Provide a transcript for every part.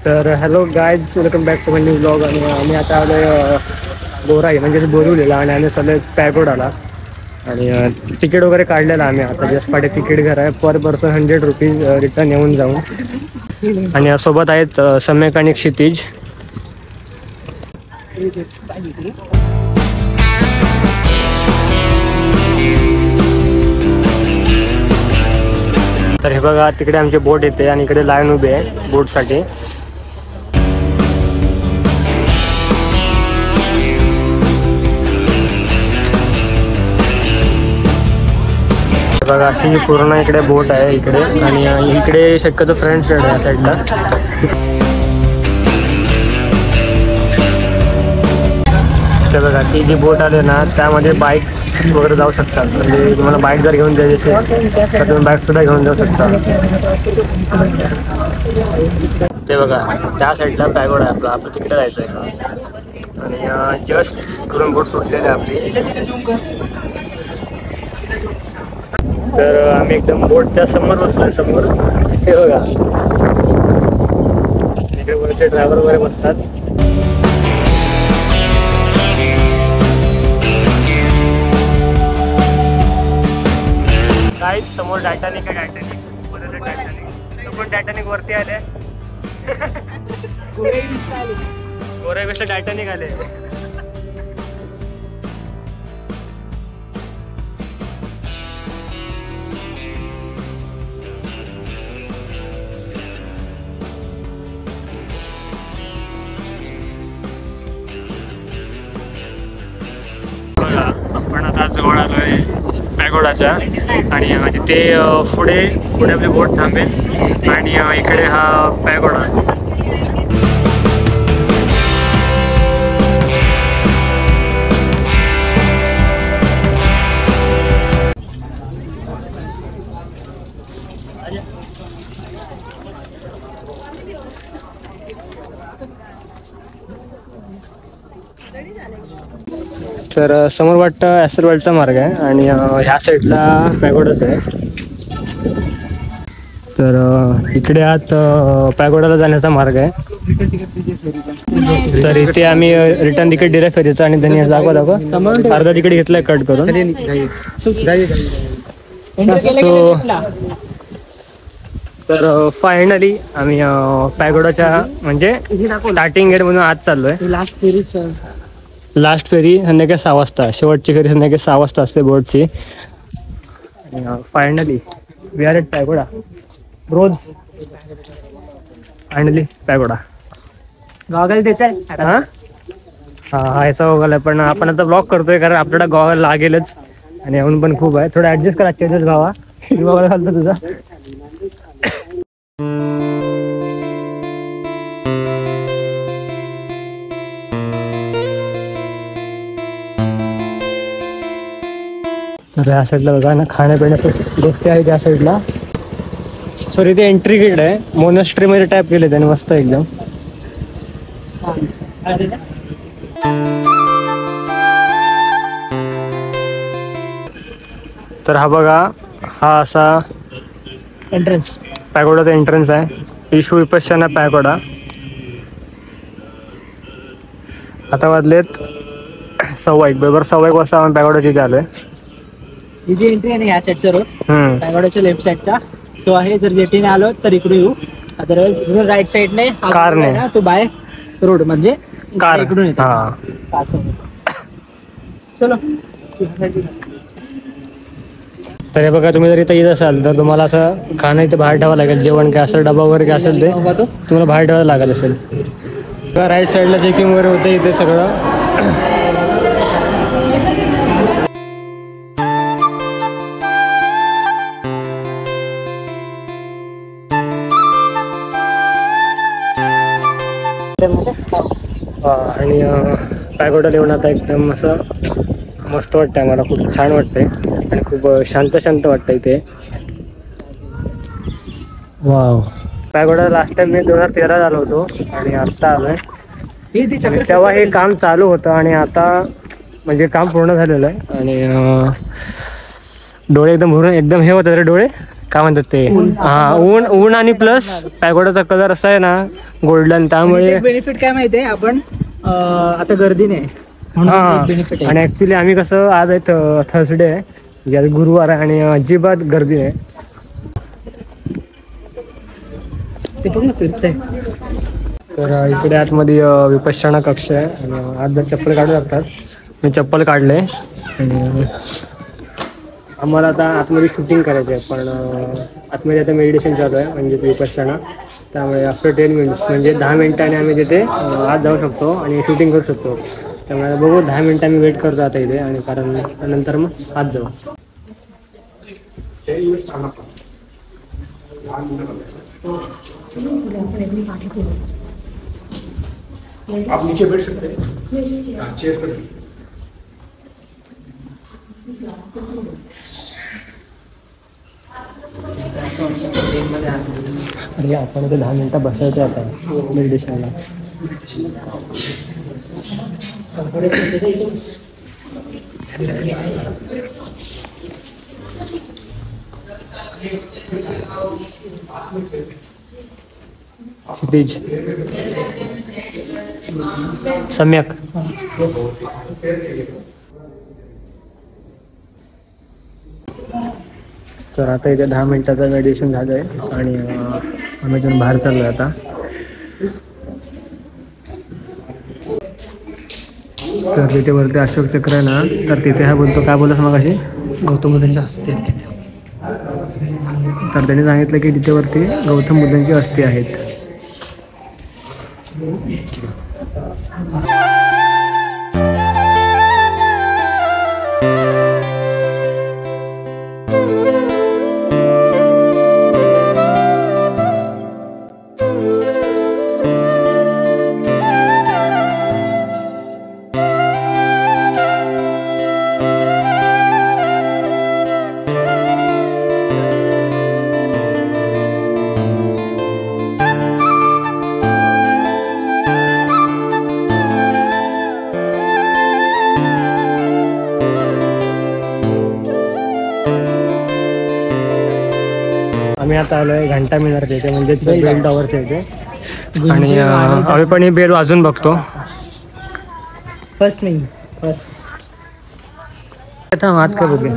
तर hello guys, welcome back to my new blog. आणि आम्ही आता आलो बोराई म्हणजे बोरिवलीला आणि आम्ही चाललो पॅगोडाला. आणि तिकीट वगैरे काढलेलं आम्ही आता जस्ट पाठी तिकीट घर आहे. पर पर्सन 100 रुपीज रिटर्न येऊन जाऊन. आणि सोबत आहेत सम्यक आणि क्षितिज. तर हे बघा, तिकडे आमची बोट येते आणि इकडे लाईन उभी आहे बोटसाठी. बघा अशी पूर्ण इकडे बोट आहे इकडे. आणि इकडे शक्यतो फ्रंट साईड आहे या साईडला. ते बघा, ती जी बोट आली ना त्यामध्ये बाईक वगैरे जाऊ शकतात. म्हणजे तुम्हाला बाईक जर घेऊन जायची असेल तर तुम्ही बाईक सुद्धा घेऊन जाऊ शकता. ते बघा, त्या साईडला पॅगोडा आहे आपलं तिकडे जायचं आहे. आणि जस्ट करून बोट सुटलेली आहे आपली. तर आम्ही एकदम बोटच्या समोर बसलोय. समोर हे बघा, इकडे वरचे ड्रायव्हर वगैरे बसतात. काय समोर टायटॅनिक आहे. टायटॅनिक पण टायटॅनिक वरती आले. गोरेपेक्षा टायटॅनिक आले. आपण आता जवळ आलोय पॅगोडाच्या. आणि तिथे पुढे आपली बोट थांबेल. आणि इकडे हा पॅगोडा. तर समोर वाटतं ॲस्ट्रोवर्ल्डचा मार्ग आहे आणि ह्या साईडला पॅगोडाच आहे. तर इकडे आत पॅगोडाला जाण्याचा मार्ग आहे. तर इथे आम्ही रिटर्न तिकीट दिलं फेरीचं. आणि त्यांनी दाखवा अर्धा तिकीट घेतलंय कट करून. सो तर फायनली आम्ही पॅगोडाच्या म्हणजे स्टार्टिंग गेट म्हणून आज चाललोय. लास्ट फेरी संध्याकाळी 6 वाजता. शेवटची फेरी संध्याकाळी 6 वाजता असते बोटची. Finally we are at pagoda. रोज फायनली पॅगोडा. गॉगल त्याचा आहे. हा याचा गॉगल आहे. पण आपण आता ब्लॉग करतोय कारण आपल्याला गॉगल लागेलच. आणि येऊन पण खूप आहे. थोडं ऍडजस्ट करा चेंजेस भावा. गॉगल घालतो तुझा. तर ह्या साईडला बघा ना, खाण्यापिण्याच्या गोष्टी आहेत त्या साईडला. सॉरी, ते एंट्री गेट आहे. मोनस्ट्री मध्ये टाईप केले त्याने मस्त एकदम. तर हा बघा, हा असा एंट्रन्स पॅगोडाचा एंट्रन्स आहे. विश्व विपश्यना पॅगोडा. आता वाजलेत 1:15. बरोबर 1:15 वाजता आपण पॅगोडाच्या इथे आलोय. ही जी एंट्री आहे ना या साईडचा रोड, पॅगोडाच्या लेफ्ट साईडचा तो आहे. जर जेटीने आलो तर इकडे येऊ. अदरवाइज राईट साईडने कारने ना तो बाय रोड म्हणजे कार इकडून येतो. चलो. तर हे बघा, तुम्ही जर इथं येत असाल तर तुम्हाला असं खाणं इथे बाहेर ठेवावं लागेल. जेवण काय असेल, डबा वगैरे काय असेल ते तुम्हाला बाहेर ठेवायला लागेल असेल. राईट साईडला चेकिंग वगैरे होते इथे सगळं. आणि पॅगोडाला येऊन आता एकदम असं मस्त वाटतंय. मला खूप छान वाटतंय आणि खूप शांत वाटतं इथे. वाव. पॅगोडा लास्ट टाइम मी 2013 झालो होतो आणि आत्ता आलोय. तेव्हा हे काम चालू होतं आणि आता म्हणजे काम पूर्ण झालेलं आहे. आणि डोळे एकदम भरून एकदम हे होतं रे डोळे. काय म्हणतात ते, हा ऊन ऊन आणि प्लस पॅगोडाचा कलर असा आहे ना गोल्डन, त्यामुळे बेनिफिट काय माहितीये आपण आता गर्दी नाही म्हणून हा. बेनिफिट आहे. आणि ऍक्च्युली आम्ही कसं आज आहे थर्सडे आहे, म्हणजे आज गुरुवार आहे आणि अजिबात गर्दी आहे. ते पण फिरतंय. तर इकडे आतमध्ये विपश्यना कक्ष आहे आणि आज जर चप्पल काढू लागतात. मी चप्पल काढले आणि आम्हाला आता आतमध्ये शूटिंग करायचं आहे, पण आतमध्ये आता मेडिटेशन चालू आहे म्हणजे विपश्यना. त्यामुळे आफ्टर 10 मिनिट्स म्हणजे 10 मिनिटांनी आम्ही तिथे आत जाऊ शकतो आणि शूटिंग करू शकतो. त्यामुळे बघू 10 मिनिटं आम्ही वेट करतो आता इथे, आणि कारण नंतर मग आत जाऊ. आप नीचे बैठ सकते हैं, चेयर पर. आणि आपण इथे 10 मिनिटं बसायचं आता मेडिटेशनला. क्षितिज सम्यक. तर आता इथे 10 मिनिटाचं मेडिटेशन झालं आहे आणि आम्ही इथून बाहेर चाललो आहे आता. तर तिथे वरती अशोक चक्र आहे ना, तर तिथे हा बोलतो, काय बोलतोस मग अशी, गौतम बुद्धांच्या हस्ते आहेत तिथे. तर त्यांनी सांगितलं की तिथे वरती गौतम बुद्धांची अस्थी आहेत. आम्ही आता आलोय घंटा मिनारच्या इथे, म्हणजे बेल टॉवरच्या इथे, आणि आम्ही पण ही बेल वाजून बघतो. फर्स्ट नाही फर्स्ट. आता हात काय बघे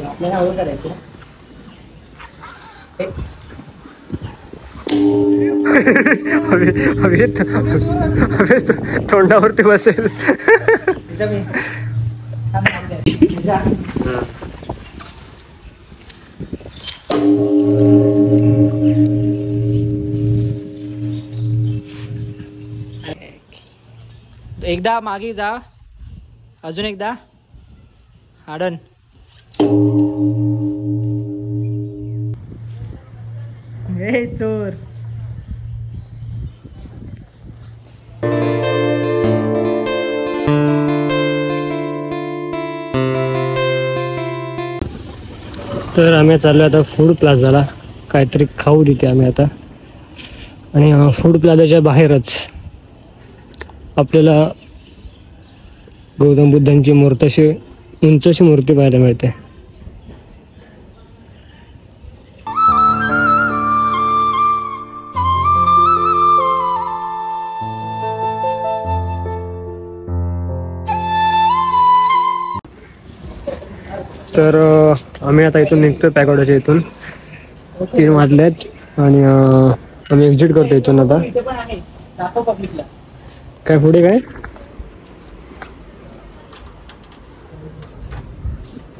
आपल्याला हवं करायचं. तोंडावरती बसेल. एकदा मागे जा, अजून एकदा. हाडन हे चोर. तर आम्ही चाललो आता फूड प्लाझाला, काहीतरी खाऊ तिथे आम्ही आता. आणि फूड प्लाझाच्या बाहेरच आपल्याला गौतम बुद्धांची मूर्ती, उंचशी मूर्ती पाहायला मिळते. तर आम्ही आता इथून निघतो पॅगोडाच्या इथून. 3 वाजले आहेत आणि आम्ही एक्झिट करतो इथून आता. काय पुढे काय,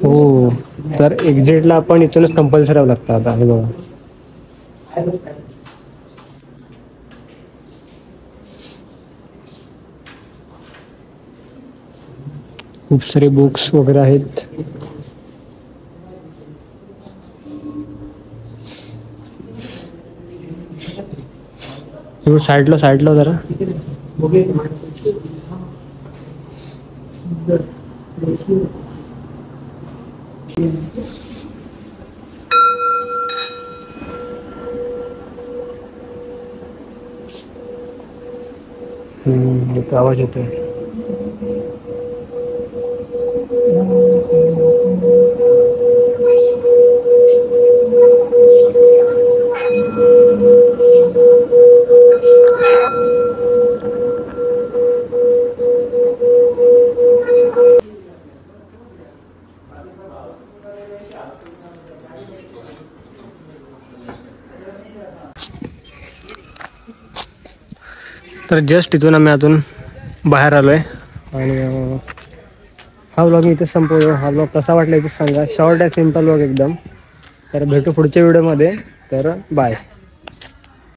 हो, तर एक्झिटला आपण इथूनच कंपल्सरी यावं लागतं आता. हे बघा, खूप सारे बुक्स वगैरे आहेत. साईडला जरा. इथं आवाज येतोय. तर जस्ट इथून आम्ही अजून बाहेर आलो आहे आणि हा व्लॉग मी इथेच संपवतो. हा व्लॉग कसा वाटला इथेच सांगा. शॉर्ट आहे, सिम्पल व्लॉग एकदम. तर भेटू पुढच्या व्हिडिओमध्ये. तर बाय.